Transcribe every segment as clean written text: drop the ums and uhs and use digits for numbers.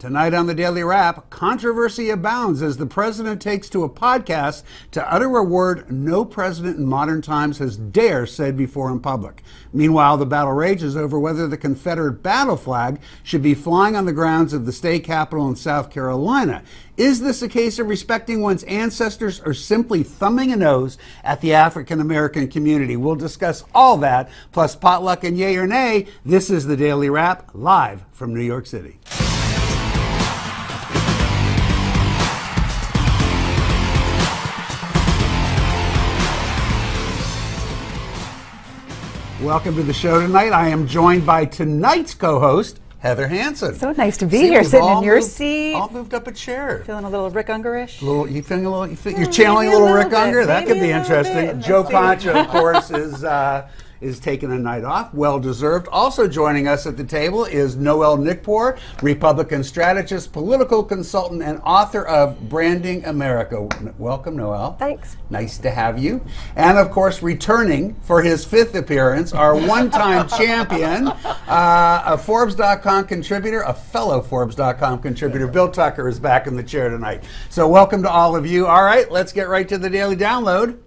Tonight on the Daily Wrap, controversy abounds as the president takes to a podcast to utter a word no president in modern times has dare said before in public. Meanwhile, the battle rages over whether the Confederate battle flag should be flying on the grounds of the state capitol in South Carolina. Is this a case of respecting one's ancestors or simply thumbing a nose at the African American community? We'll discuss all that, plus potluck and yay or nay. This is the Daily Wrap, live from New York City. Welcome to the show tonight. I am joined by tonight's co-host, Heather Hansen. So nice to be here, sitting in your seat. All moved up a chair. Feeling a little Rick Unger-ish? You feeling a little? You're channeling a little Rick Unger? That could be interesting. Joe Concha, of course, is taking a night off, well deserved. Also joining us at the table is Noel Nikpour, Republican strategist, political consultant, and author of Branding America. Welcome, Noel. Thanks. Nice to have you. And of course, returning for his fifth appearance, our one-time champion, a Forbes.com contributor, a fellow Forbes.com contributor, Bill Tucker is back in the chair tonight. So welcome to all of you. All right, let's get right to the Daily Download.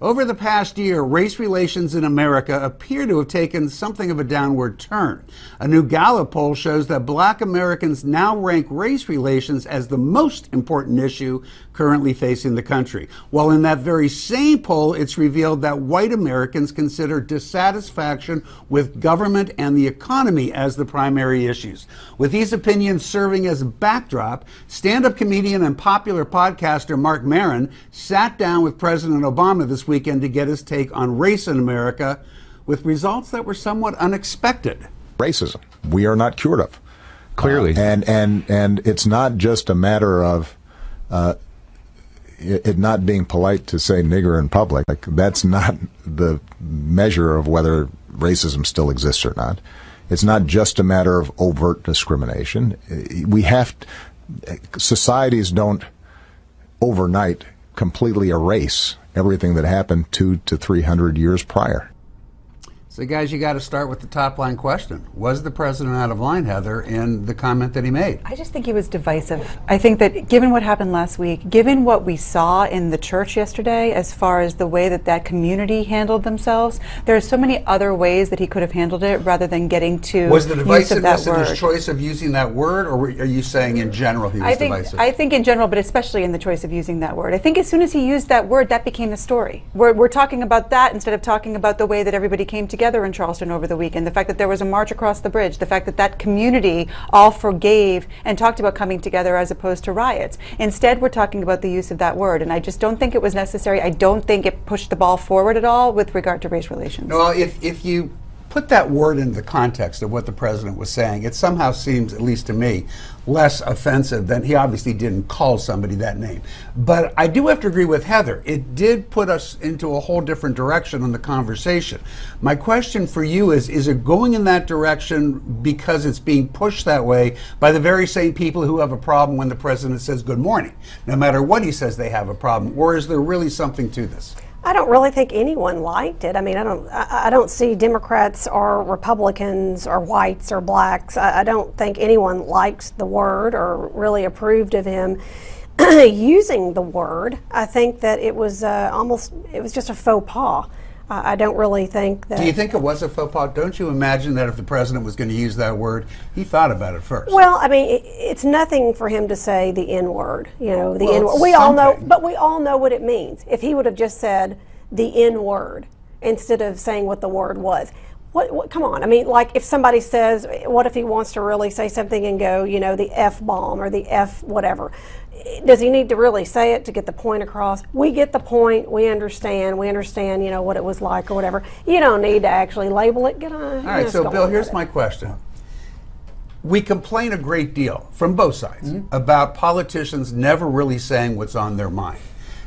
Over the past year, race relations in America appear to have taken something of a downward turn. A new Gallup poll shows that Black Americans now rank race relations as the most important issue currently facing the country. While in that very same poll, it's revealed that white Americans consider dissatisfaction with government and the economy as the primary issues. With these opinions serving as a backdrop, stand-up comedian and popular podcaster Marc Maron sat down with President Obama this weekend to get his take on race in America, with results that were somewhat unexpected. Racism, we are not cured of, clearly, and it's not just a matter of it not being polite to say nigger in public. Like, that's not the measure of whether racism still exists or not. It's not just a matter of overt discrimination. Societies don't overnight completely erase everything that happened 200 to 300 years prior. So, guys, you got to start with the top line question. Was the president out of line, Heather, in the comment that he made? I just think he was divisive. I think that given what happened last week, given what we saw in the church yesterday, as far as the way that that community handled themselves, there are so many other ways that he could have handled it rather than getting to Was the use of that divisiveness in word. his choice of using that word, or are you saying in general he was divisive? I think in general, but especially in the choice of using that word. I think as soon as he used that word, that became the story. We're talking about that instead of talking about the way that everybody came together in Charleston over the weekend, the fact that there was a march across the bridge, the fact that that community all forgave and talked about coming together as opposed to riots. Instead, we're talking about the use of that word, and I just don't think it was necessary. I don't think it pushed the ball forward at all with regard to race relations. Well, if you put that word into the context of what the president was saying, it somehow seems, at least to me, less offensive than he obviously didn't call somebody that name. But I do have to agree with Heather. It did put us into a whole different direction in the conversation. My question for you is it going in that direction because it's being pushed that way by the very same people who have a problem when the president says good morning? No matter what he says, they have a problem. Or is there really something to this? I don't really think anyone liked it. I mean, I don't see Democrats or Republicans or whites or blacks. I don't think anyone likes the word or really approved of him using the word. I think that it was just a faux pas. I don't really think that. Do you think it was a faux pas? Don't you imagine that if the president was going to use that word, he thought about it first? Well, I mean, it's nothing for him to say the N-word. You know, the N-word. We all know, but we all know what it means. If he would have just said the N-word instead of saying what the word was. What? Come on. I mean, like if somebody says, what if he wants to really say something and go, you know, the F-bomb or the F whatever? Does he need to really say it to get the point across? We get the point. We understand, you know, what it was like or whatever. You don't need to actually label it. Get on. All right, so Bill, here's my question. We complain a great deal from both sides about politicians never really saying what's on their mind.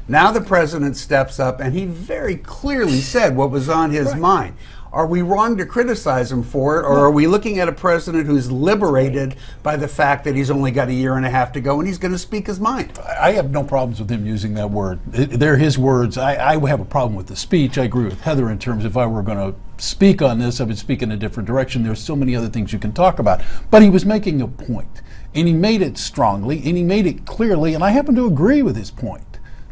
Now the president steps up and he very clearly said what was on his mind. Are we wrong to criticize him for it, or are we looking at a president who's liberated by the fact that he's only got a year and a half to go and he's going to speak his mind? I have no problems with him using that word. They're his words. I have a problem with the speech. I agree with Heather in terms if I were going to speak on this, I would speak in a different direction. There's so many other things you can talk about. But he was making a point, and he made it strongly, and he made it clearly, and I happen to agree with his point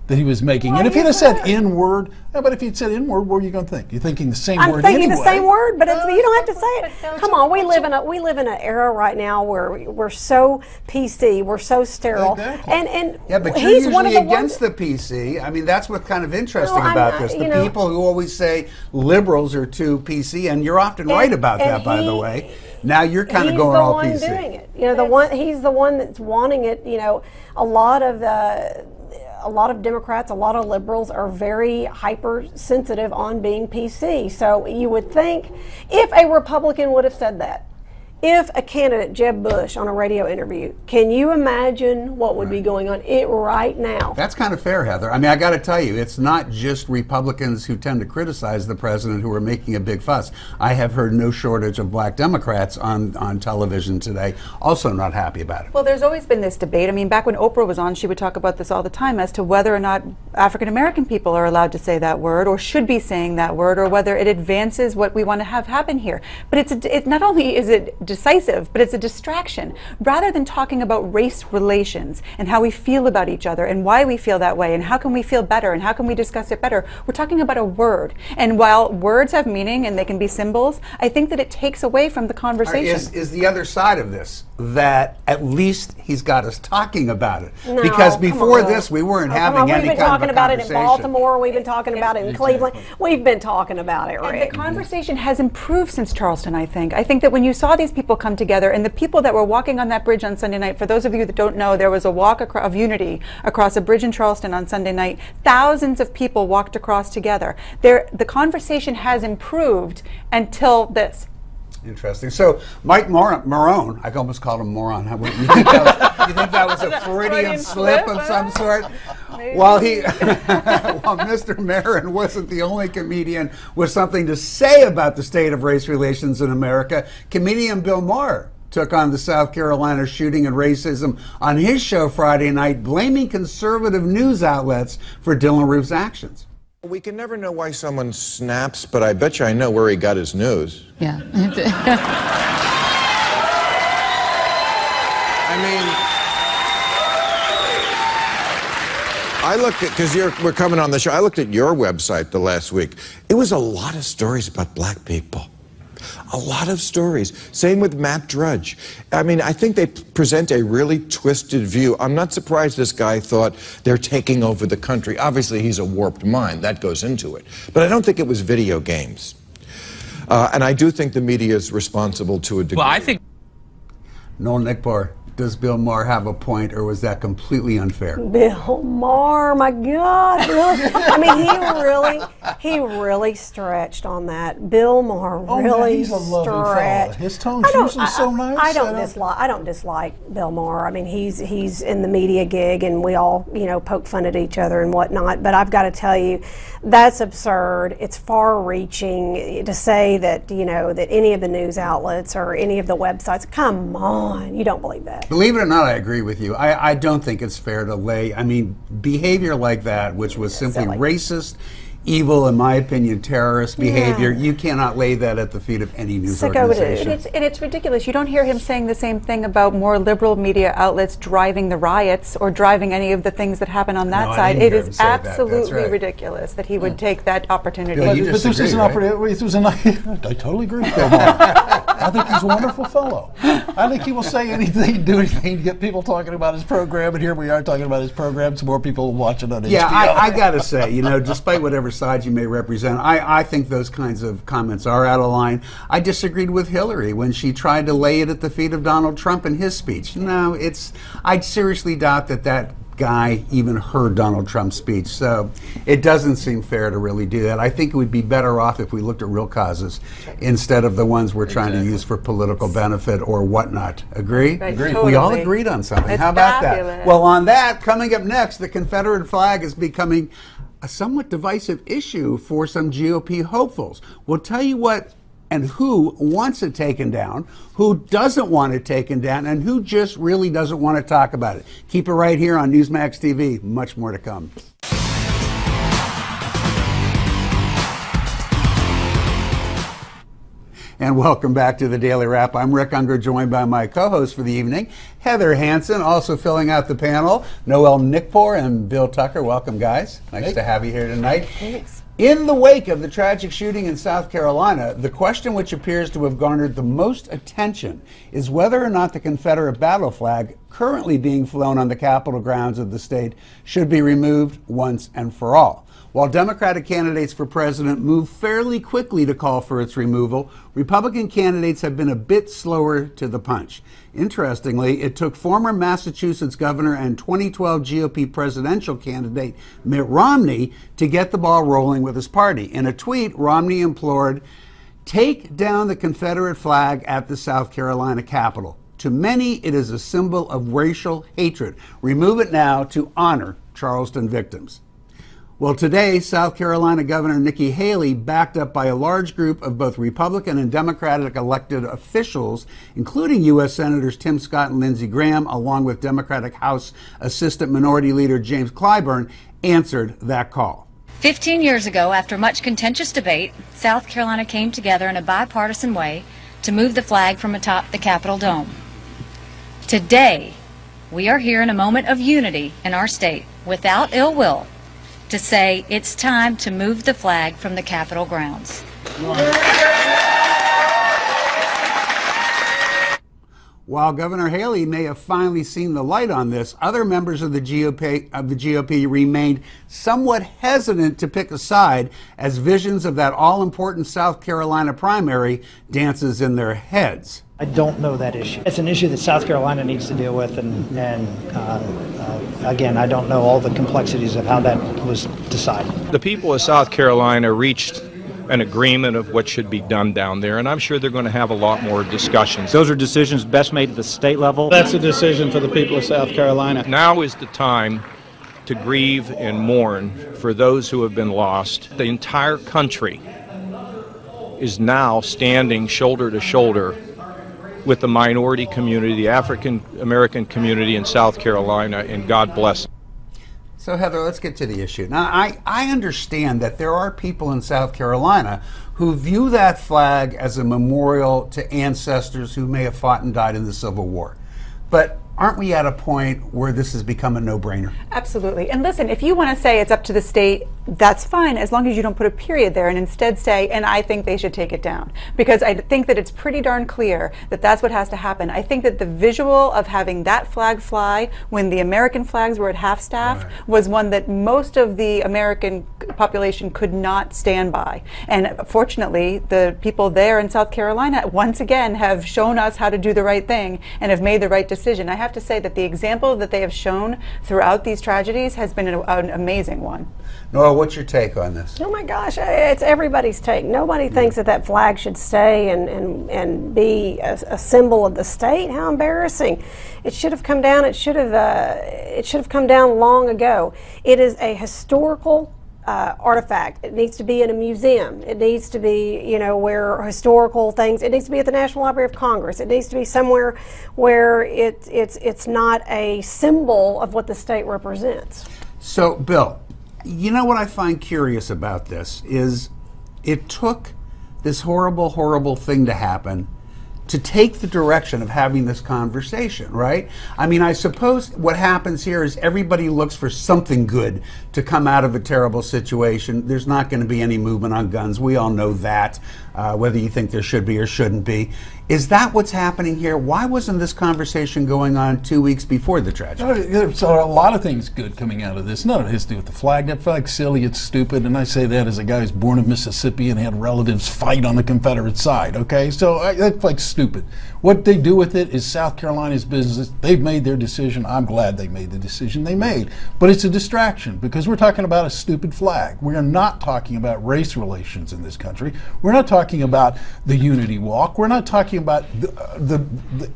that he was making. And if he'd have said N-word, but if he'd said N-word, what are you going to think? You're thinking the same word I'm thinking anyway. the same word, but you don't have to say it. Come on, we live in an era right now where we're so PC, we're so sterile, Exactly. and Yeah, but you're he's one of usually the against ones. the PC. I mean, that's what's kind of interesting No, I'm about not, this. The you know. people who always say liberals are too PC, and you're often right about that, by the way. Now you're kind of going all PC. He's the one doing it. You know, he's the one that's wanting it. You know, a lot of Democrats, a lot of liberals are very hypersensitive on being PC. So you would think if a Republican would have said that, if a candidate, Jeb Bush, on a radio interview, can you imagine what would be going on right now? That's kind of fair, Heather. I mean, I got to tell you, it's not just Republicans who tend to criticize the president who are making a big fuss. I have heard no shortage of black Democrats on television today, also not happy about it. Well, there's always been this debate. I mean, back when Oprah was on, she would talk about this all the time as to whether or not African American people are allowed to say that word or should be saying that word, or whether it advances what we want to have happen here. But it's not only is it decisive, but it's a distraction. Rather than talking about race relations and how we feel about each other and why we feel that way and how can we feel better and how can we discuss it better, we're talking about a word. And while words have meaning and they can be symbols, I think that it takes away from the conversation. Is the other side of this that at least he's got us talking about it? No, because come before on. this, we weren't Oh, come having on. any We've been kind talking of a about it in conversation. Baltimore. We've been talking about it in Cleveland. We've been talking about it, And Rick. the conversation has improved since Charleston, I think. I think that when you saw these people come together, and the people that were walking on that bridge on Sunday night, for those of you that don't know, there was a walk of unity across a bridge in Charleston on Sunday night. Thousands of people walked across together. The conversation has improved until this. Interesting. So Mike Marone, I almost called him moron. You think that was a Freudian slip of some sort? While Mr. Marin wasn't the only comedian with something to say about the state of race relations in America, comedian Bill Maher took on the South Carolina shooting and racism on his show Friday night, blaming conservative news outlets for Dylann Roof's actions. We can never know why someone snaps, but I bet you I know where he got his news. Yeah. I mean, I looked at, because we're coming on the show, I looked at your website the last week. It was a lot of stories about black people. A lot of stories. Same with Matt Drudge. I mean, I think they present a really twisted view. I'm not surprised this guy thought they're taking over the country. Obviously, he's a warped mind. That goes into it. But I don't think it was video games. And I do think the media is responsible to a degree. Well, I think... Noel Nickbar, does Bill Maher have a point, or was that completely unfair? Bill Maher, my God, really? I mean, he really stretched on that. Bill Maher really he's a lovely fella. stretched. His tone's usually so nice. I don't dislike Bill Maher. I mean, he's in the media gig, and we all poke fun at each other and whatnot. But I've got to tell you, that's absurd. It's far-reaching to say that that any of the news outlets or any of the websites. Come on, you don't believe that. Believe it or not, I agree with you. I don't think it's fair to lay, behavior like that, which was simply silly. Racist, evil, in my opinion, terrorist behavior, you cannot lay that at the feet of any news Sicko organization. And it's ridiculous. You don't hear him saying the same thing about more liberal media outlets driving the riots or driving any of the things that happen on that No, I side. didn't It hear him is say that. That's absolutely right. ridiculous that he would take that opportunity. Bill, you But this is disagree, an right? opportunity. I totally agree with Bill Maher. I think he's a wonderful fellow. I think he will say anything, do anything to get people talking about his program, and here we are talking about his program, so more people will watch it on HBO. Yeah, I got to say, despite whatever side you may represent, I think those kinds of comments are out of line. I disagreed with Hillary when she tried to lay it at the feet of Donald Trump in his speech. No, I seriously doubt that guy even heard Donald Trump's speech. So it doesn't seem fair to really do that. I think it would be better off if we looked at real causes instead of the ones we're trying to use for political benefit or whatnot. Agree? Right, We all totally. agreed on something. It's How about that? fabulous. Well, on that, coming up next, the Confederate flag is becoming a somewhat divisive issue for some GOP hopefuls. We'll tell you what and who wants it taken down, who doesn't want it taken down, and who just really doesn't want to talk about it. Keep it right here on Newsmax TV. Much more to come. And welcome back to the Daily Wrap. I'm Rick Unger, joined by my co-host for the evening, Heather Hansen, also filling out the panel, Noel Nickpour and Bill Tucker. Welcome, guys. Nice to have you here tonight. Thanks. In the wake of the tragic shooting in South Carolina, the question which appears to have garnered the most attention is whether or not the Confederate battle flag currently being flown on the Capitol grounds of the state should be removed once and for all. While Democratic candidates for president moved fairly quickly to call for its removal, Republican candidates have been a bit slower to the punch. Interestingly, it took former Massachusetts governor and 2012 GOP presidential candidate Mitt Romney to get the ball rolling with his party. In a tweet, Romney implored, "Take down the Confederate flag at the South Carolina Capitol. To many, it is a symbol of racial hatred. Remove it now to honor Charleston victims." Well, today, South Carolina Governor Nikki Haley, backed up by a large group of both Republican and Democratic elected officials, including U.S. Senators Tim Scott and Lindsey Graham, along with Democratic House Assistant Minority Leader James Clyburn, answered that call. 15 years ago, after much contentious debate, South Carolina came together in a bipartisan way to move the flag from atop the Capitol dome. Today, we are here in a moment of unity in our state, without ill will, to say it's time to move the flag from the Capitol grounds. While Governor Haley may have finally seen the light on this, other members of the GOP remained somewhat hesitant to pick a side as visions of that all-important South Carolina primary dances in their heads. I don't know that issue. It's an issue that South Carolina needs to deal with, and again, I don't know all the complexities of how that was decided. The people of South Carolina reached an agreement of what should be done down there, and I'm sure they're going to have a lot more discussions. Those are decisions best made at the state level. That's a decision for the people of South Carolina. Now is the time to grieve and mourn for those who have been lost. The entire country is now standing shoulder to shoulder with the minority community, the African American community in South Carolina, and God bless them. So, Heather, let's get to the issue. Now, I understand that there are people in South Carolina who view that flag as a memorial to ancestors who may have fought and died in the Civil War. But aren't we at a point where this has become a no-brainer? Absolutely. And listen, if you want to say it's up to the state, that's fine, as long as you don't put a period there and instead say, and I think they should take it down. Because I think that it's pretty darn clear that that's what has to happen. I think that the visual of having that flag fly when the American flags were at half-staff was one that most of the American population could not stand by. And fortunately, the people there in South Carolina once again have shown us how to do the right thing and have made the right decision. I have to say that the example that they have shown throughout these tragedies has been an amazing one. Nora, what's your take on this? Oh my gosh, it's everybody's take. Nobody thinks that that flag should stay and be a symbol of the state. How embarrassing! It should have come down. It should have come down long ago. It is a historical artifact. It needs to be in a museum. It needs to be, you know, where historical things. It needs to be at the National Library of Congress. It needs to be somewhere where it's not a symbol of what the state represents. So, Bill, you know what I find curious about this is it took this horrible, horrible thing to happen to take the direction of having this conversation, right? I mean, I suppose what happens here is everybody looks for something good to come out of a terrible situation. There's not going to be any movement on guns. We all know that, whether you think there should be or shouldn't be. Is that what's happening here? Why wasn't this conversation going on 2 weeks before the tragedy? There's a lot of things good coming out of this. None of it has to do with the flag. That flag's silly, it's stupid, and I say that as a guy who's born in Mississippi and had relatives fight on the Confederate side, okay? So that flag's stupid. What they do with it is South Carolina's business. They've made their decision. I'm glad they made the decision they made. But it's a distraction because we're talking about a stupid flag. We are not talking about race relations in this country. We're not talking about the Unity Walk. We're not talking about the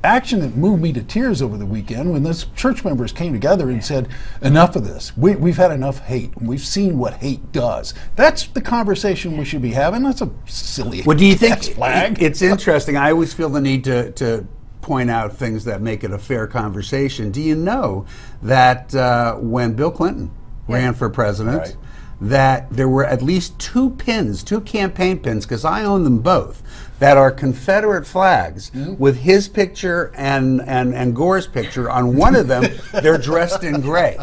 action that moved me to tears over the weekend when those church members came together and said, enough of this. We've had enough hate. We've seen what hate does. That's the conversation we should be having. That's a silly Well, do you think flag. It's interesting. I always feel the need to point out things that make it a fair conversation. Do you know that when Bill Clinton ran for president, that there were at least two campaign pins, because I own them both, that are Confederate flags with his picture and Gore's picture. On one of them, they're dressed in gray.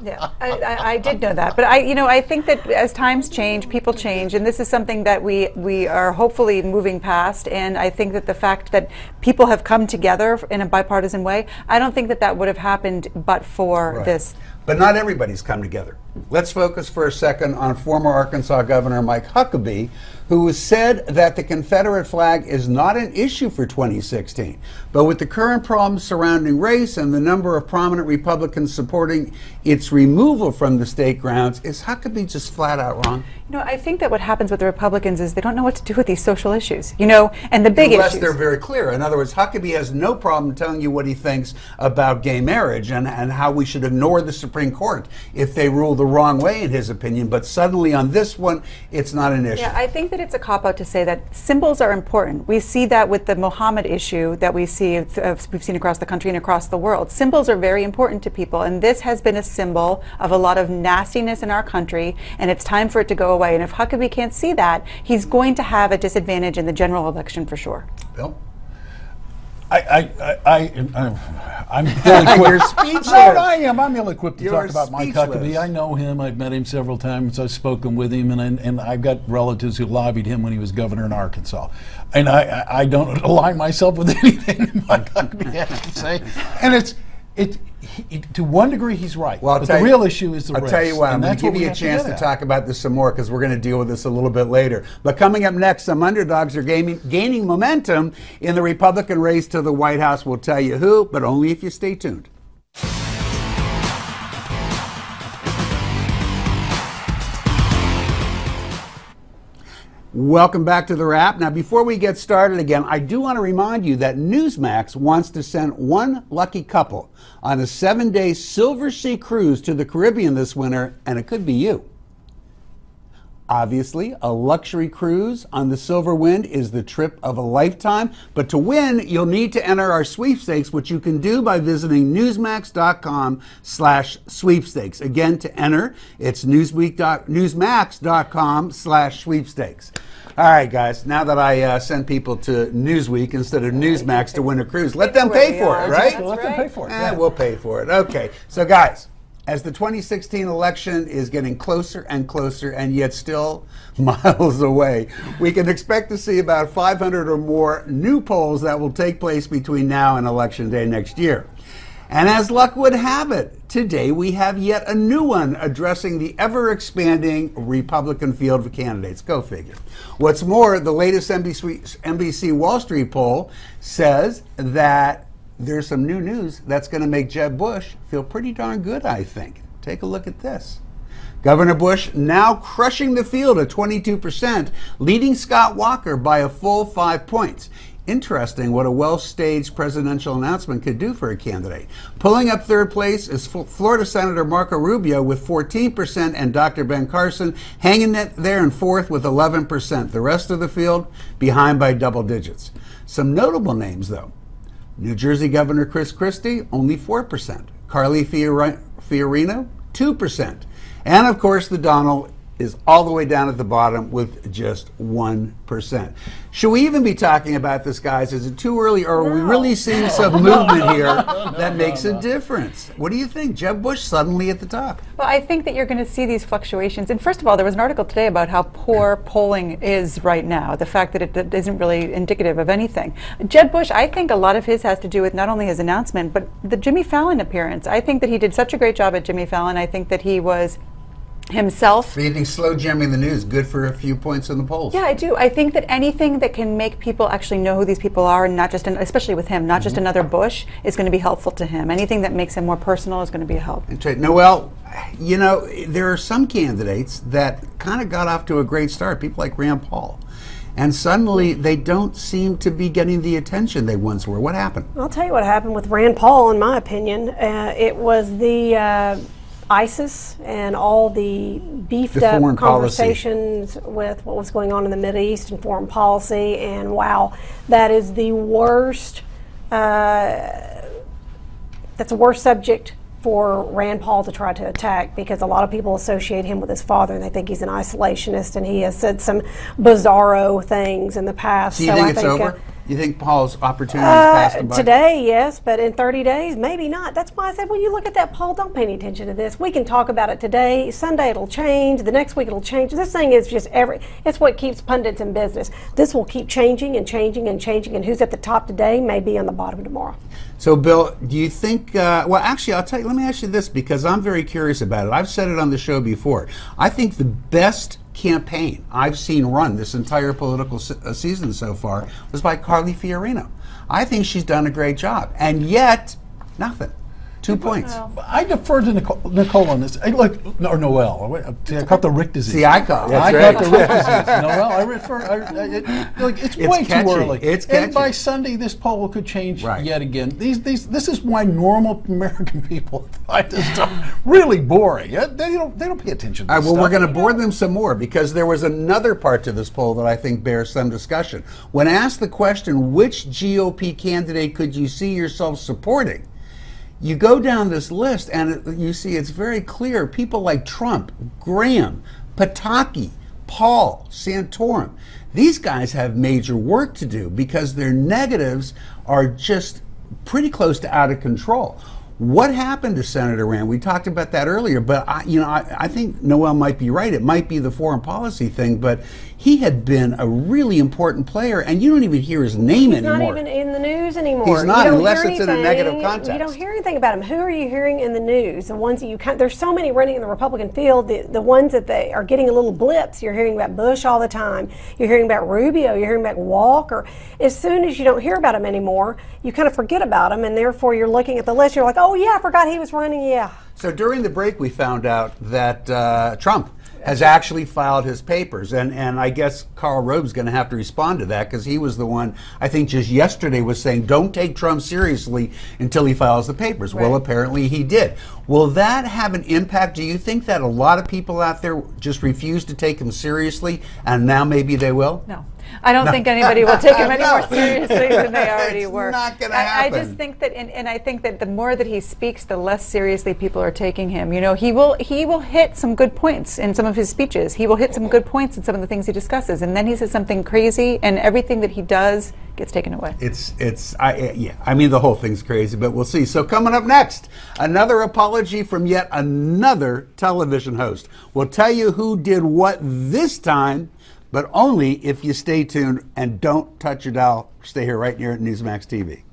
Yeah, I did know that, but I think that as times change, people change, and this is something that we are hopefully moving past. And I think that the fact that people have come together in a bipartisan way, I don't think that that would have happened but for this. But not everybody's come together. Let's focus for a second on former Arkansas Governor Mike Huckabee, who has said that the Confederate flag is not an issue for 2016. But with the current problems surrounding race and the number of prominent Republicans supporting its removal from the state grounds, is Huckabee just flat out wrong? I think that what happens with the Republicans is they don't know what to do with these social issues, and the big Unless issues. they're very clear. In other words, Huckabee has no problem telling you what he thinks about gay marriage and how we should ignore the Supreme Court if they rule the wrong way, in his opinion. But suddenly on this one, it's not an issue. Yeah, I think that it's a cop-out to say that symbols are important. We see that with the Mohammed issue that we've seen across the country and across the world. Symbols are very important to people, and this has been a symbol of a lot of nastiness in our country, and it's time for it to go away. And if Huckabee can't see that, he's going to have a disadvantage in the general election for sure. Bill? I'm ill-equipped. You're speechless. No, I am. I'm ill-equipped to You're talk about Mike speechless. Huckabee. I know him. I've met him several times. I've spoken with him, and I've got relatives who lobbied him when he was governor in Arkansas. And I don't align myself with anything Mike Huckabee has to say. And to one degree, he's right. Well, but the real issue is the race. I'll tell you what, I'm going to give you a chance to talk about this some more, because we're going to deal with this a little bit later. But coming up next, some underdogs are gaining momentum in the Republican race to the White House. We'll tell you who, but only if you stay tuned. Welcome back to The Wrap. Now, before we get started again, I do want to remind you that Newsmax wants to send one lucky couple on a 7-day Silver Sea cruise to the Caribbean this winter, and it could be you. Obviously, a luxury cruise on the Silver Wind is the trip of a lifetime, but to win, you'll need to enter our sweepstakes, which you can do by visiting newsmax.com/sweepstakes. Again, to enter, it's newsmax.com/sweepstakes. All right, guys, now that I send people to Newsweek instead of Newsmax to win a cruise, let them pay for it, right? Let them pay for it. We'll pay for it. Okay, so guys, as the 2016 election is getting closer and closer and yet still miles away, we can expect to see about 500 or more new polls that will take place between now and Election Day next year. And as luck would have it, today we have yet a new one addressing the ever-expanding Republican field of candidates. Go figure. What's more, the latest NBC Wall Street poll says that there's some new news that's going to make Jeb Bush feel pretty darn good, I think. Take a look at this. Governor Bush now crushing the field at 22%, leading Scott Walker by a full 5 points. Interesting what a well-staged presidential announcement could do for a candidate. Pulling up third place is Florida Senator Marco Rubio with 14% and Dr. Ben Carson hanging it there in fourth with 11%. The rest of the field behind by double digits. Some notable names, though. New Jersey Governor Chris Christie, only 4%. Carly Fiorina, 2%. And, of course, the Donald is all the way down at the bottom with just 1%. Should we even be talking about this, guys? Is it too early, or are we really seeing some movement here that makes a difference? What do you think? Jeb Bush suddenly at the top. Well, I think that you're going to see these fluctuations. And first of all, there was an article today about how poor polling is right now, the fact that it isn't really indicative of anything. Jeb Bush, I think a lot of his has to do with not only his announcement, but the Jimmy Fallon appearance. I think that he did such a great job at Jimmy Fallon. I think that he was himself. So you think slow jamming the news good for a few points in the polls? Yeah, I do. I think that anything that can make people actually know who these people are, and not just, especially with him, not just another Bush, is going to be helpful to him. Anything that makes him more personal is going to be a help. Noel, you know, there are some candidates that kind of got off to a great start, people like Rand Paul. And suddenly they don't seem to be getting the attention they once were. What happened? I'll tell you what happened with Rand Paul, in my opinion. It was the ISIS and all the beefed up conversations with what was going on in the Middle East and foreign policy, and wow, that is the worst, that's the worst subject for Rand Paul to try to attack, because a lot of people associate him with his father and they think he's an isolationist, and he has said some bizarro things in the past. Do you think it's over? You think Paul's opportunity is passed him by? Today, yes, but in 30 days, maybe not. That's why I said, when you look at that poll, don't pay any attention to this. We can talk about it today. Sunday it'll change. The next week it'll change. This thing is just it's what keeps pundits in business. This will keep changing and changing and changing, and who's at the top today may be on the bottom tomorrow. So, Bill, do you think, well, actually, I'll tell you, let me ask you this, because I'm very curious about it. I've said it on the show before. I think the best campaign I've seen run this entire political season so far was by Carly Fiorina. I think she's done a great job, and yet nothing. 2 points. I defer to Nicole on this. Or Noel. I caught the Rick disease. See, I caught the Rick disease. Noel, I refer. It's way catchy. too early. It's catchy. And by Sunday, this poll could change yet again. This is why normal American people find this stuff really boring. They don't pay attention to this well, stuff. we're going to bore them some more, because there was another part to this poll that I think bears some discussion. When asked the question, which GOP candidate could you see yourself supporting? You go down this list and you see it's very clear. People like Trump, Graham, Pataki, Paul, Santorum. These guys have major work to do because their negatives are just pretty close to out of control. What happened to Senator Rand? We talked about that earlier, but I think Noel might be right. It might be the foreign policy thing, but he had been a really important player, and you don't even hear his name anymore. He's not even in the news anymore. He's not, unless it's in a negative context. You don't hear anything about him. Who are you hearing in the news? The ones that you there's so many running in the Republican field. The ones that they are getting a little blips. You're hearing about Bush all the time. You're hearing about Rubio. You're hearing about Walker. As soon as you don't hear about him anymore, you kind of forget about him, and therefore you're looking at the list. You're like, oh yeah, I forgot he was running. Yeah. So during the break, we found out that Trump has actually filed his papers, and I guess Karl Rove's going to have to respond to that, because he was the one, I think just yesterday, was saying don't take Trump seriously until he files the papers. Right. Well, apparently he did. Will that have an impact? Do you think that a lot of people out there just refuse to take him seriously, and now maybe they will? No. I don't think anybody will take him any more seriously than they already were. It's not going to happen. I just think that, and I think that the more that he speaks, the less seriously people are taking him. You know, he will hit some good points in some of his speeches. He will hit some good points in some of the things he discusses, and then he says something crazy, and everything that he does gets taken away. I mean, the whole thing's crazy, but we'll see. So coming up next, another apology from yet another television host. We'll tell you who did what this time, but only if you stay tuned and don't touch your dial. Stay here right here at Newsmax TV.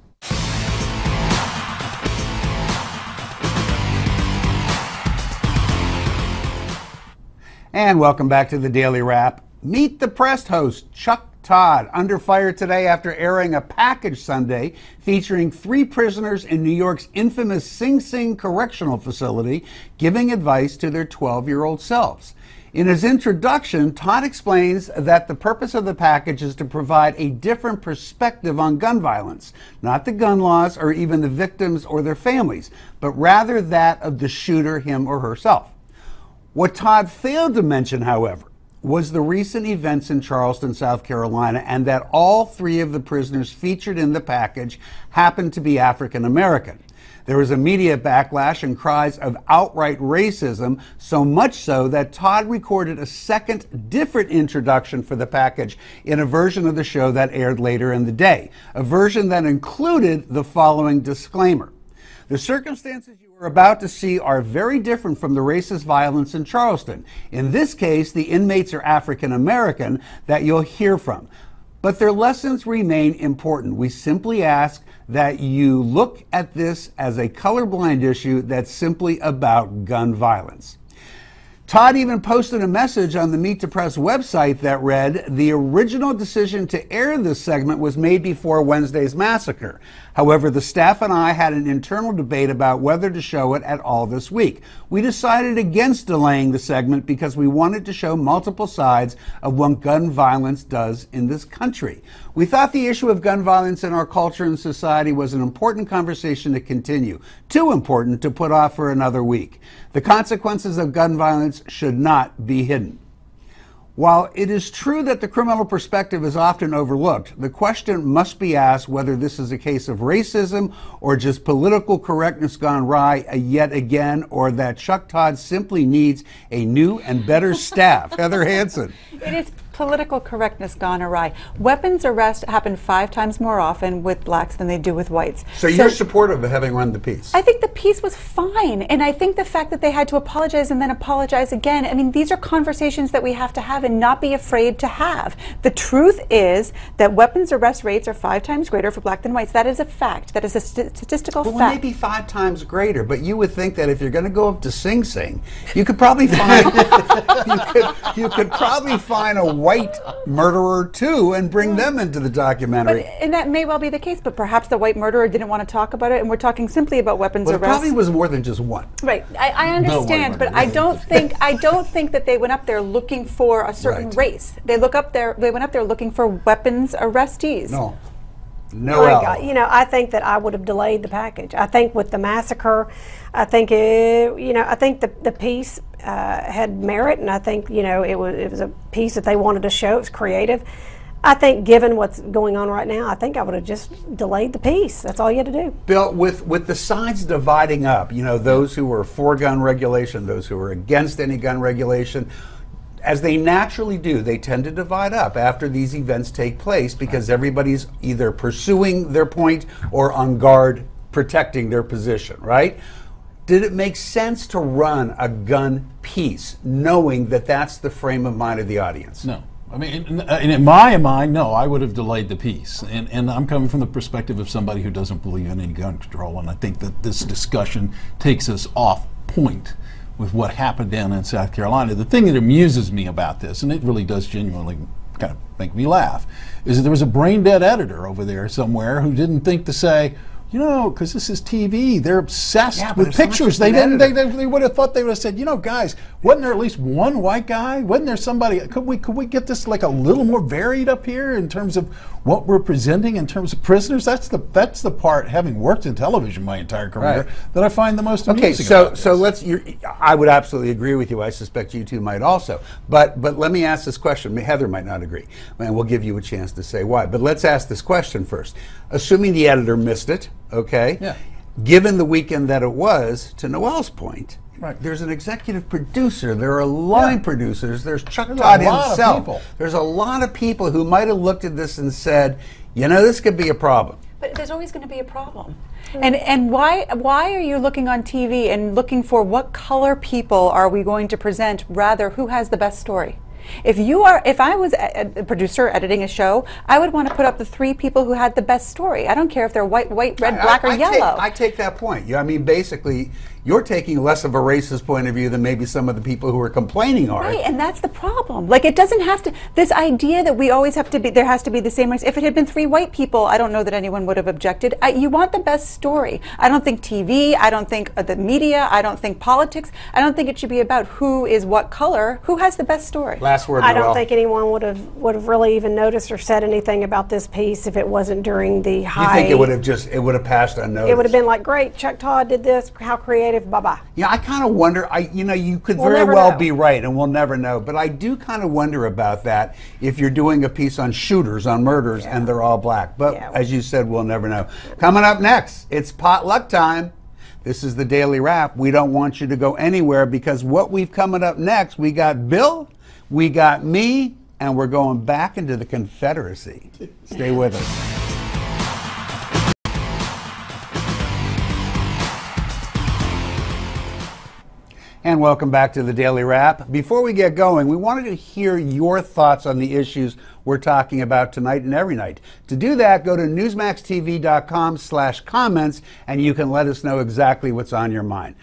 And welcome back to the Daily Wrap. Meet the Press host, Chuck Todd, under fire today after airing a package Sunday featuring 3 prisoners in New York's infamous Sing Sing Correctional Facility giving advice to their 12-year-old selves. In his introduction, Todd explains that the purpose of the package is to provide a different perspective on gun violence, not the gun laws or even the victims or their families, but rather that of the shooter, him or herself. What Todd failed to mention, however, was the recent events in Charleston, South Carolina, and that all 3 of the prisoners featured in the package happened to be African American. There was a media backlash and cries of outright racism, so much so that Todd recorded a second, different introduction for the package in a version of the show that aired later in the day, a version that included the following disclaimer. The circumstances you are about to see are very different from the racist violence in Charleston. In this case, the inmates are African American that you'll hear from. But their lessons remain important. We simply ask that you look at this as a colorblind issue that's simply about gun violence. Todd even posted a message on the Meet the Press website that read, "The original decision to air this segment was made before Wednesday's massacre. However, the staff and I had an internal debate about whether to show it at all this week. We decided against delaying the segment because we wanted to show multiple sides of what gun violence does in this country. We thought the issue of gun violence in our culture and society was an important conversation to continue, too important to put off for another week. The consequences of gun violence should not be hidden." While it is true that the criminal perspective is often overlooked, the question must be asked whether this is a case of racism or just political correctness gone awry yet again, or that Chuck Todd simply needs a new and better staff. Heather Hansen. It is political correctness gone awry. Weapons arrests happen 5 times more often with blacks than they do with whites. So you're supportive of having run the piece? I think the piece was fine, and I think the fact that they had to apologize and then apologize again, I mean, these are conversations that we have to have and not be afraid to have. The truth is that weapons arrest rates are 5 times greater for black than whites. That is a fact. That is a statistical fact. Well, maybe 5 times greater, but you would think that if you're going to go up to Sing Sing, you could probably find you could probably find a white murderer too and bring them into the documentary. And that may well be the case, but perhaps the white murderer didn't want to talk about it, and we're talking simply about weapons arrests. It probably was more than just one. Right, I understand, but I don't think that they went up there looking for a certain race. They went up there looking for weapons arrestees. No. I think that I would have delayed the package. I think with the massacre, I think the piece had merit, and I think it was a piece that they wanted to show. It was creative. I think given what's going on right now, I think I would have just delayed the piece. That's all you had to do. Bill, with the sides dividing up, those who were for gun regulation, those who were against any gun regulation, as they naturally do, they tend to divide up after these events take place because everybody's either pursuing their point or on guard protecting their position, right? Did it make sense to run a gun piece knowing that that's the frame of mind of the audience? No. I mean, in my mind, no, I would have delayed the piece. And I'm coming from the perspective of somebody who doesn't believe in any gun control, and I think that this discussion takes us off point with what happened down in South Carolina. The thing that amuses me about this, and it really does genuinely kind of make me laugh, is that there was a brain-dead editor over there somewhere who didn't think to say, because this is TV, they're obsessed with pictures. They would have thought, they would have said, guys, wasn't there at least one white guy? Wasn't there somebody? Could we get this like a little more varied up here in terms of what we're presenting in terms of prisoners? That's the part, having worked in television my entire career, that I find the most amusing. Okay, so I would absolutely agree with you. I suspect you two might also. But let me ask this question. Heather might not agree, and we'll give you a chance to say why. But let's ask this question first. Assuming the editor missed it, okay? Yeah. Given the weekend that it was, to Noel's point, there's an executive producer, there are line producers, there's Chuck Todd himself. There's a lot of people who might have looked at this and said, this could be a problem. But there's always going to be a problem. And why are you looking on TV and looking for what color people are we going to present, rather who has the best story? If I was a producer editing a show, I would want to put up the 3 people who had the best story. I don't care if they're white, red, black, or yellow. I take that point. I mean, basically, you're taking less of a racist point of view than maybe some of the people who are complaining are. Right, and that's the problem. Like, it doesn't have to, this idea that we always have to be, there has to be the same race. If it had been 3 white people, I don't know that anyone would have objected. You want the best story. I don't think TV, I don't think the media, I don't think politics, I don't think it should be about who is what color, who has the best story. Last word, I don't think anyone would have really even noticed or said anything about this piece if it wasn't during the high. You think it would have passed unnoticed? It would have been like, great, Chuck Todd did this, how creative, bye-bye. Yeah, I kind of wonder, you could very well be right, and we'll never know, but I do kind of wonder about that if you're doing a piece on shooters, on murders, and they're all black. But as you said, we'll never know. Coming up next, it's potluck time. This is the Daily Wrap. We don't want you to go anywhere, because what we've coming up next, we got Bill, we got me, and we're going back into the Confederacy. Stay with us. And welcome back to the Daily Wrap. Before we get going, we wanted to hear your thoughts on the issues we're talking about tonight and every night. To do that, go to newsmaxtv.com/comments and you can let us know exactly what's on your mind.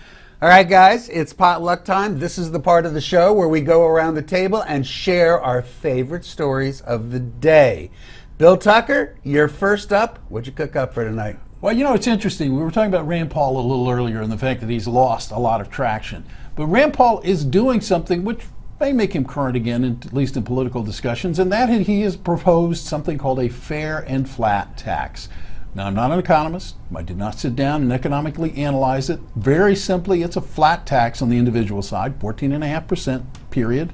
All right, guys, it's potluck time. This is the part of the show where we go around the table and share our favorite stories of the day. Bill Tucker, you're first up. What'd you cook up for tonight? Well, it's interesting. We were talking about Rand Paul a little earlier and the fact that he's lost a lot of traction. But Rand Paul is doing something which may make him current again, at least in political discussions, and that he has proposed something called a fair and flat tax. Now, I'm not an economist. I did not sit down and economically analyze it. Very simply, it's a flat tax on the individual side, 14.5%, period,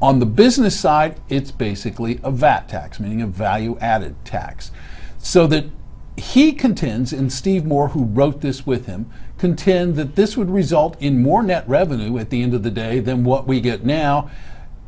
On the business side, it's basically a VAT tax, meaning a value-added tax. So that he contends, and Steve Moore, who wrote this with him, contend that this would result in more net revenue at the end of the day than what we get now.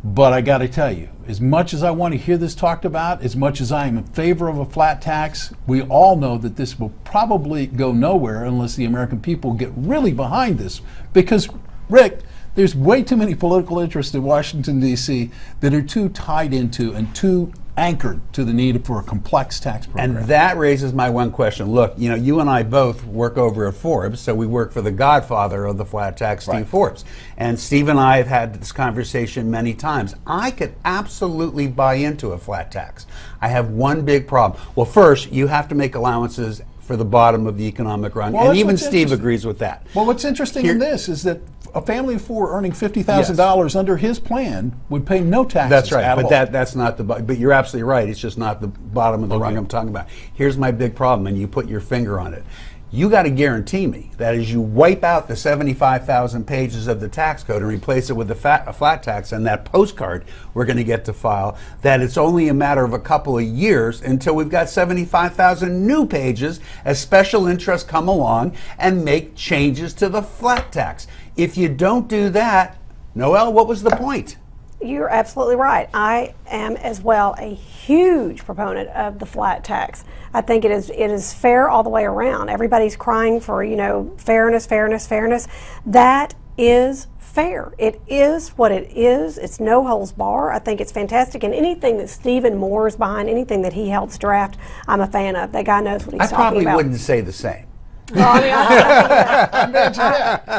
But I got to tell you, as much as I want to hear this talked about, as much as I am in favor of a flat tax, we all know that this will probably go nowhere unless the American people get really behind this. Because, Rick, there's way too many political interests in Washington, D.C. that are too tied into and too anchored to the need for a complex tax program. And that raises my one question. Look, you know, you and I both work over at Forbes, so we work for the godfather of the flat tax, Steve Forbes. And Steve and I have had this conversation many times. I could absolutely buy into a flat tax. I have one big problem. Well, first, you have to make allowances for the bottom of the economic rung, and even Steve agrees with that. Well, what's interesting in this is that a family of four earning $50,000 under his plan would pay no taxes. That's right, at but all. that's not the. But you're absolutely right. It's just not the bottom of the rung I'm talking about. Here's my big problem, and you put your finger on it. You got to guarantee me that as you wipe out the 75,000 pages of the tax code and replace it with a flat tax and that postcard we're going to get to file, that it's only a matter of a couple of years until we've got 75,000 new pages as special interests come along and make changes to the flat tax. If you don't do that, Noelle, what was the point? You're absolutely right. I am as well a huge proponent of the flat tax. I think it is fair all the way around. Everybody's crying for, you know, fairness, fairness, fairness. That is fair. It is what it is. It's no holds bar. I think it's fantastic. And anything that Stephen Moore is behind, anything that he helps draft, I'm a fan of. That guy knows what he's talking about. I probably wouldn't say the same. Well, I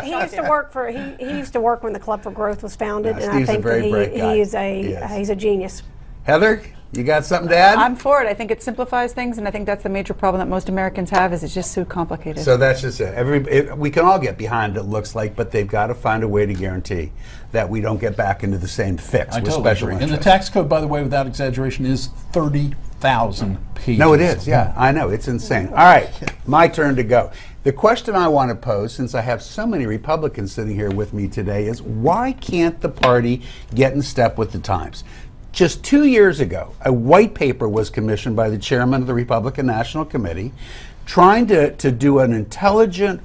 mean, he used to work for he used to work when the Club for Growth was founded, and I think that he's a genius. Heather, you got something to add? I'm for it. I think it simplifies things, and I think that's the major problem that most Americans have is it's just so complicated. So that's just it. We can all get behind it, looks like, but they've got to find a way to guarantee that we don't get back into the same fix with special interests. And the tax code, by the way, without exaggeration, is 30,000 pages. No, it is. Yeah, I know. It's insane. All right, my turn to go. The question I want to pose, since I have so many Republicans sitting here with me today, is why can't the party get in step with the times? Just 2 years ago, a white paper was commissioned by the chairman of the Republican National Committee trying to do an intelligent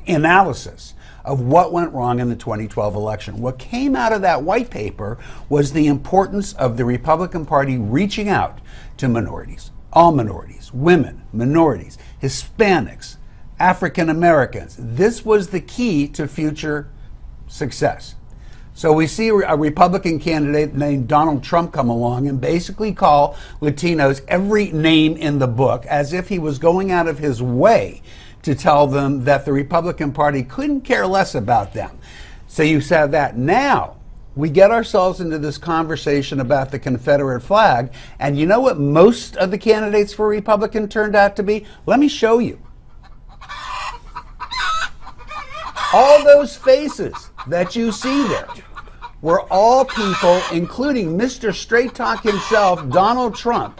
analysis of what went wrong in the 2012 election. What came out of that white paper was the importance of the Republican Party reaching out to minorities, all minorities, women, minorities, Hispanics, African Americans. This was the key to future success. So we see a Republican candidate named Donald Trump come along and basically call Latinos every name in the book as if he was going out of his way to tell them that the Republican Party couldn't care less about them. So you said that. Now we get ourselves into this conversation about the Confederate flag, and you know what most of the candidates for Republican turned out to be? Let me show you. All those faces that you see there were all people, including Mr. Straight Talk himself, Donald Trump,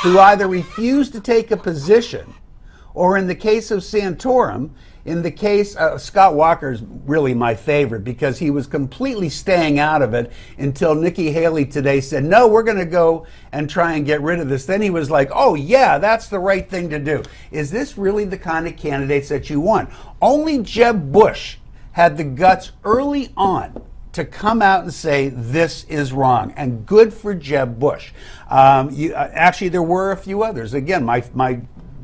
who either refused to take a position, or in the case of Santorum, in the case of Scott Walker's really my favorite because he was completely staying out of it until Nikki Haley today said, no, we're going to go and try and get rid of this. Then he was like, oh yeah, that's the right thing to do. Is this really the kind of candidates that you want? Only Jeb Bush had the guts early on to come out and say this is wrong, and good for Jeb Bush. Actually, there were a few others. Again, my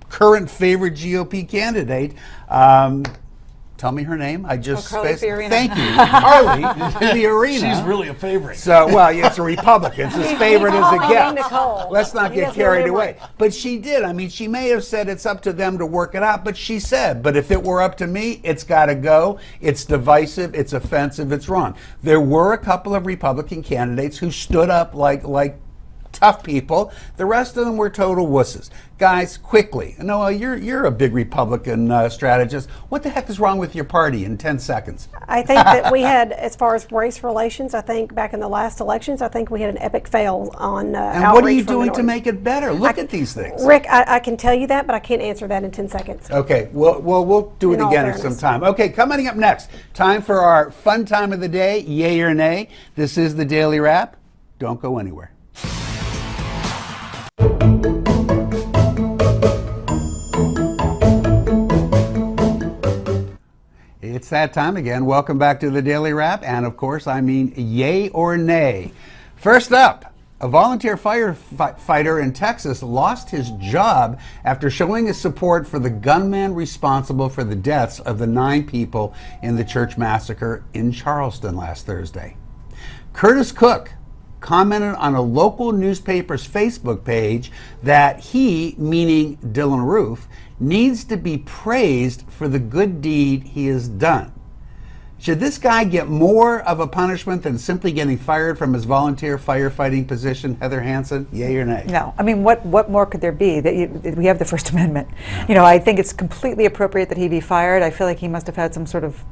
current favorite GOP candidate, tell me her name. I just Carly Fiorina. Thank you, Carly Fiorina. She's really a favorite. So, well, it's a Republican. It's his favorite as it gets. Nicole. Let's not get carried away. But she did. I mean, she may have said it's up to them to work it out, but she said, but if it were up to me, it's got to go. It's divisive. It's offensive. It's wrong. There were a couple of Republican candidates who stood up like tough people. The rest of them were total wusses. Guys, quickly. Noah, you're a big Republican strategist. What the heck is wrong with your party in 10 seconds? I think that we had, as far as race relations, I think back in the last elections, I think we had an epic fail on outreach. And what are you doing to make it better? Look at these things. Rick, I can tell you that, but I can't answer that in 10 seconds. Okay, well, we'll do it again at some time. Okay, coming up next, time for our fun time of the day, yay or nay. This is the Daily Wrap. Don't go anywhere. It's that time again. Welcome back to the Daily Wrap. And of course, I mean yay or nay. First up, a volunteer firefighter in Texas lost his job after showing his support for the gunman responsible for the deaths of the 9 people in the church massacre in Charleston last Thursday. Curtis Cook commented on a local newspaper's Facebook page that he, meaning Dylann Roof, needs to be praised for the good deed he has done. Should this guy get more of a punishment than simply getting fired from his volunteer firefighting position, Heather Hansen? Yay or nay? No. I mean, what more could there be? We have the First Amendment. You know, I think it's completely appropriate that he be fired. I feel like he must have had some sort of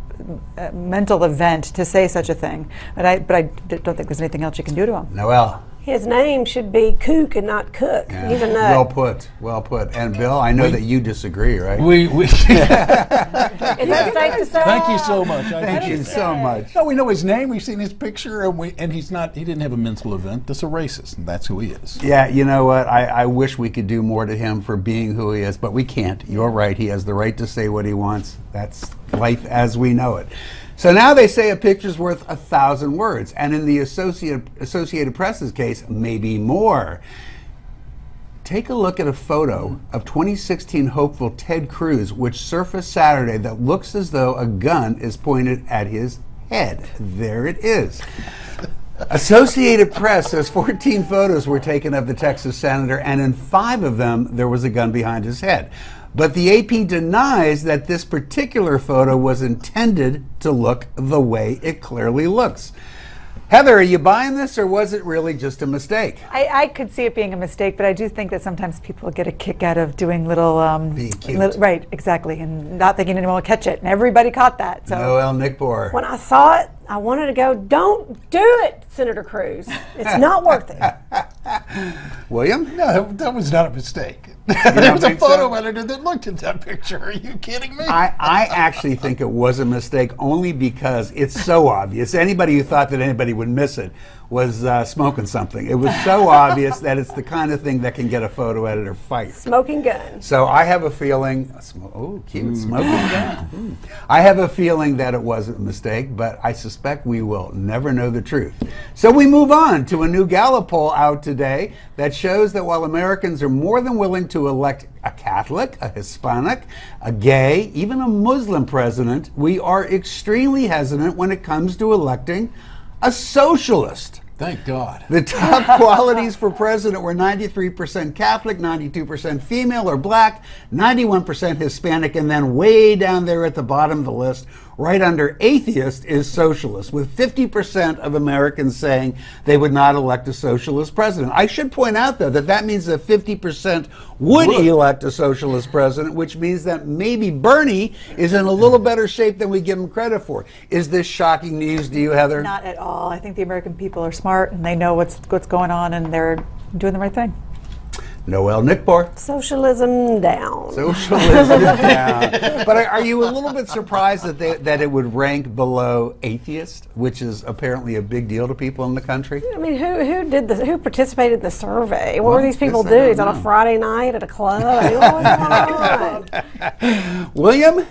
mental event to say such a thing. But I don't think there's anything else you can do to him. Noelle. His name should be Kook and not Cook. Yeah. He's a nut. Well put, well put. And Bill, I know that you disagree, right? Is that safe to say? Thank you so much. Thank you so much. No, we know his name. We've seen his picture, and he didn't have a mental event. That's a racist, and that's who he is. Yeah, you know what? I wish we could do more to him for being who he is, but we can't. You're right. He has the right to say what he wants. That's life as we know it. So now they say a picture's worth 1,000 words, and in the Associated Press's case, maybe more. Take a look at a photo of 2016 hopeful Ted Cruz, which surfaced Saturday, that looks as though a gun is pointed at his head. There it is. Associated Press says 14 photos were taken of the Texas senator, and in 5 of them, there was a gun behind his head. But the AP denies that this particular photo was intended to look the way it clearly looks. Heather, are you buying this, or was it really just a mistake? I could see it being a mistake, but I do think that sometimes people get a kick out of doing little, being cute. Right, exactly, and not thinking anyone will catch it, and everybody caught that. So. Noelle Nickbor. When I saw it, I wanted to go, don't do it, Senator Cruz. It's not worth it. William? No, that was not a mistake. There was a photo editor that looked at that picture. Are you kidding me? I actually think it was a mistake only because it's so obvious. Anybody who thought that anybody would miss it was smoking something. It was so obvious that it's the kind of thing that can get a photo editor fired. Smoking gun. So I have a feeling, oh, cute, smoking gun. I have a feeling that it wasn't a mistake, but I suspect we will never know the truth. So we move on to a new Gallup poll out today that shows that while Americans are more than willing to elect a Catholic, a Hispanic, a gay, even a Muslim president, we are extremely hesitant when it comes to electing a socialist. Thank God. The top qualities for president were 93% Catholic, 92% female or black, 91% Hispanic, and then way down there at the bottom of the list, right under atheist, is socialist, with 50% of Americans saying they would not elect a socialist president. I should point out, though, that means that 50% would elect a socialist president, which means that maybe Bernie is in a little better shape than we give him credit for. Is this shocking news to you, Heather? Not at all. I think the American people are smart, and they know what's going on, and they're doing the right thing. Noelle Nickbor. Socialism down. Socialism down. But are you a little bit surprised that it would rank below atheist, which is apparently a big deal to people in the country? I mean, who did this? Who participated in the survey? What were these people doing? On a Friday night at a club? I mean, what was going on? William?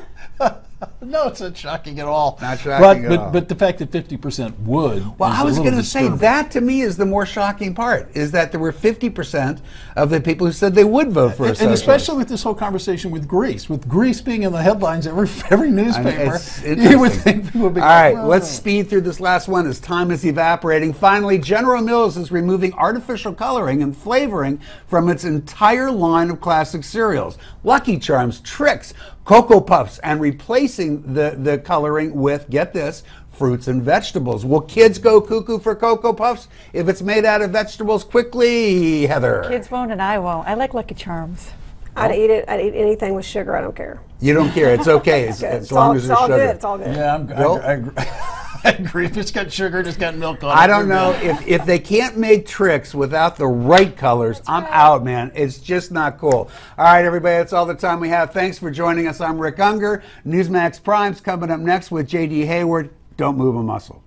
No, it's not shocking at all. Not shocking at all. But the fact that 50% would. Well, I was going to say, that to me is the more shocking part, is that there were 50% of the people who said they would vote for a socialist. And especially with this whole conversation with Greece being in the headlines every newspaper, you would think people would be all right, let's speed through this last one as time is evaporating. Finally, General Mills is removing artificial coloring and flavoring from its entire line of classic cereals. Lucky Charms, Trix, Cocoa Puffs and replacing the coloring with, get this, fruits and vegetables. Will kids go cuckoo for Cocoa Puffs if it's made out of vegetables? Quickly, Heather. Kids won't and I won't. I like Lucky Charms. I'd eat it. I'd eat anything with sugar. I don't care. You don't care. It's okay as long as it's there's all sugar. good. It's all good. Yeah, I agree. If it's got sugar, just got milk on it. I don't know if they can't make tricks without the right colors. I'm out, man. It's just not cool. All right, everybody, that's all the time we have. Thanks for joining us. I'm Rick Unger. Newsmax Prime's coming up next with J.D. Hayward. Don't move a muscle.